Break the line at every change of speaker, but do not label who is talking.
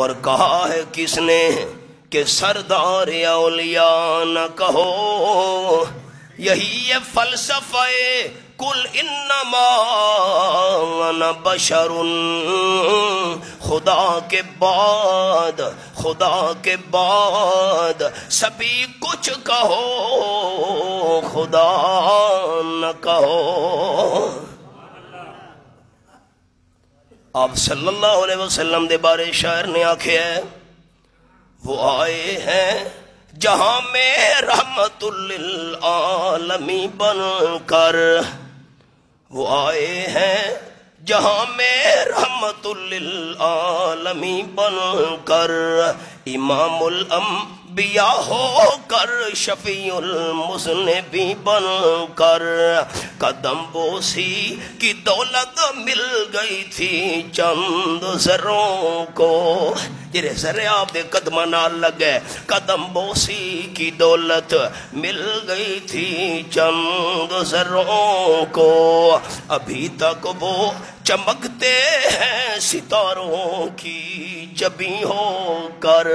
اور کہا ہے کس نے کہ سردار اولیاء نہ کہو. یہی ہے فلسفہ کل انما انا بشر. خدا کے بعد سبھی کچھ کہو، خدا نہ کہو. آپ صلی اللہ علیہ وسلم دے بارے شاعر نے آکھے ہے وہ آئے ہیں جہاں میں رحمت للعالمین بن کر. وہ آئے ہیں جہاں میں رحمت للعالمین بن کر. امام الانبیاء ہو کر شفیع المذنبین بن کر. قدم بوسی کی دولت مل گئی تھی چند زروں کو. جرے ذرے آپ دے قدمہ نال لگے. قدم بوسی کی دولت مل گئی تھی چند زروں کو. ابھی تک وہ چمکتے ہیں ستاروں کی جبیں ہو کر.